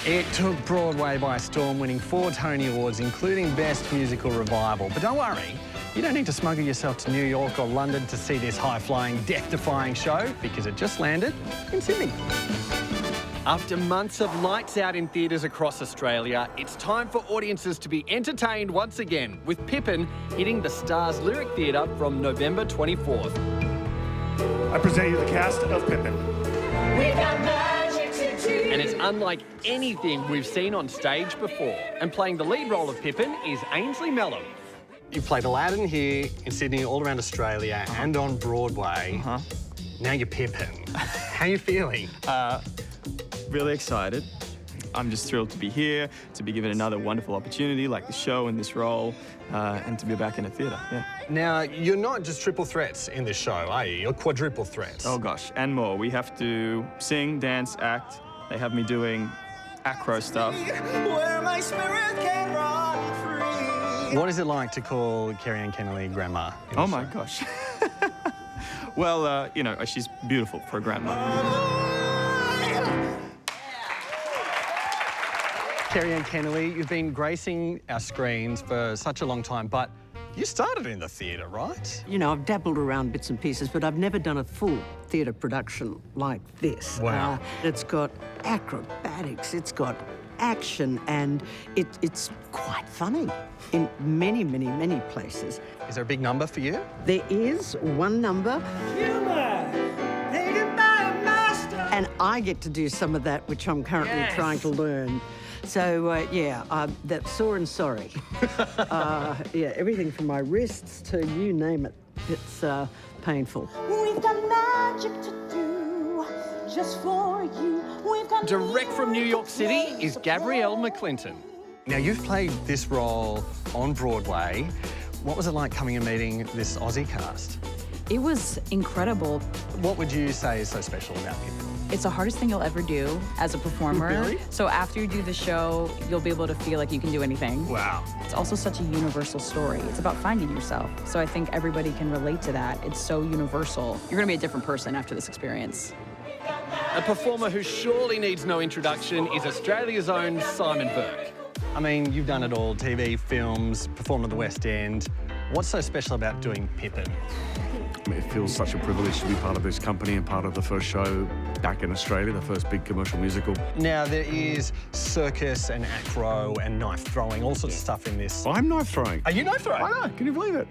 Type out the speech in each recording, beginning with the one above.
It took Broadway by storm, winning 4 Tony Awards, including Best Musical Revival. But don't worry, you don't need to smuggle yourself to New York or London to see this high-flying, death-defying show, because it just landed in Sydney. After months of lights out in theatres across Australia, it's time for audiences to be entertained once again, with Pippin hitting the Stars Lyric Theatre from November 24th. I present you the cast of Pippin. We've got magic to do. And it's unlike anything we've seen on stage before. And playing the lead role of Pippin is Ainsley Mellom. You've played Aladdin here in Sydney, all around Australia, and on Broadway. Now you're Pippin. How are you feeling? Really excited. I'm just thrilled to be here, to be given another wonderful opportunity like the show and this role, and to be back in a theatre, yeah. Now, you're not just triple threats in this show, are you? You're quadruple threats. Oh gosh, and more. We have to sing, dance, act. They have me doing acro stuff. Where my spirit can run free. What is it like to call Kerry-Anne Kennerley grandma? Oh my gosh. Well, you know, she's beautiful for a grandma. Kerry-Anne Kennerley, you've been gracing our screens for such a long time, but you started in the theatre, right? You know, I've dabbled around bits and pieces, but I've never done a full theatre production like this. Wow. It's got acrobatics, it's got action, and it's quite funny in many, many, many places. Is there a big number for you? There is one number. And I get to do some of that, which I'm currently trying to learn. So, that's sore and sorry. Yeah, everything from my wrists to you name it. It's painful. We've got magic to do just for you. We've got Direct from New York City is Gabrielle McClinton. Now, you've played this role on Broadway. What was it like coming and meeting this Aussie cast? It was incredible. What would you say is so special about Pippin? It's the hardest thing you'll ever do as a performer. Really? So after you do the show, you'll be able to feel like you can do anything. Wow. It's also such a universal story. It's about finding yourself. So I think everybody can relate to that. It's so universal. You're gonna be a different person after this experience. A performer who surely needs no introduction is Australia's own Simon Burke. I mean, you've done it all, TV, films, performed at the West End. What's so special about doing Pippin? It feels such a privilege to be part of this company and part of the first show back in Australia, the first big commercial musical. Now, there is circus and acro and knife throwing, all sorts of stuff in this. I'm knife throwing. Are you knife throwing? I know, can you believe it?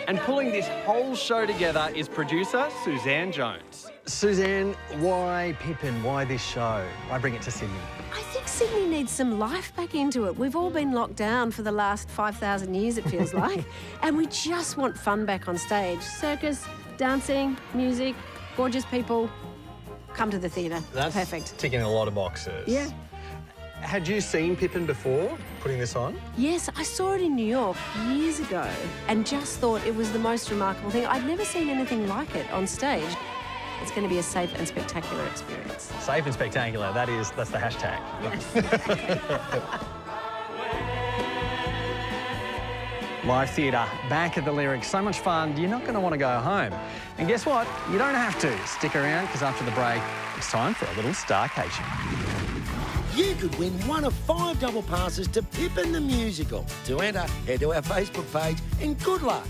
And pulling this whole show together is producer Suzanne Jones. Suzanne, why Pippin? Why this show? Why bring it to Sydney? I think Sydney needs some life back into it. We've all been locked down for the last 5,000 years, it feels like. And we just want fun back on stage. Circus, dancing, music, gorgeous people. Come to the theatre. That's perfect. Ticking a lot of boxes. Yeah. Had you seen Pippin before, putting this on? Yes, I saw it in New York years ago and just thought it was the most remarkable thing. I'd never seen anything like it on stage. It's going to be a safe and spectacular experience. Safe and spectacular, that's the hashtag. Live theatre, back at the Lyric, so much fun, you're not going to want to go home. And guess what? You don't have to. Stick around, because after the break, it's time for a little starcation. You could win one of 5 double passes to Pippin the Musical. To enter, head to our Facebook page and good luck.